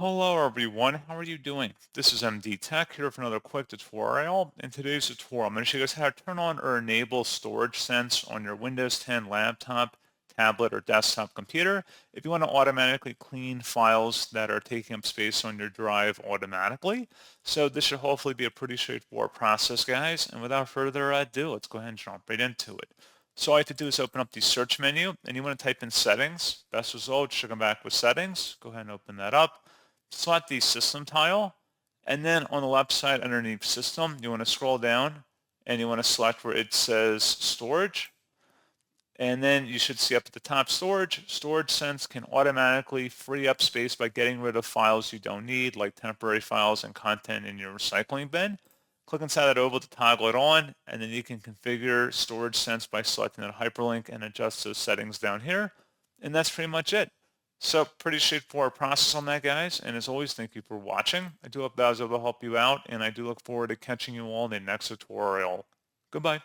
Hello everyone, how are you doing? This is MD Tech here for another quick tutorial. In today's tutorial, I'm going to show you guys how to turn on or enable storage sense on your Windows 10 laptop, tablet, or desktop computer if you want to automatically clean files that are taking up space on your drive automatically. So this should hopefully be a pretty straightforward process, guys. And without further ado, let's go ahead and jump right into it. So all you have to do is open up the search menu and you want to type in settings. Best result should come back with settings. Go ahead and open that up. Select the system tile, and then on the left side underneath system, you want to scroll down and you want to select where it says storage. And then you should see up at the top storage. Storage Sense can automatically free up space by getting rid of files you don't need, like temporary files and content in your recycling bin. Click inside that oval to toggle it on, and then you can configure Storage Sense by selecting that hyperlink and adjust those settings down here. And that's pretty much it. So pretty straightforward process on that, guys. And as always, thank you for watching. I do hope that was able to help you out, and I do look forward to catching you all in the next tutorial. Goodbye.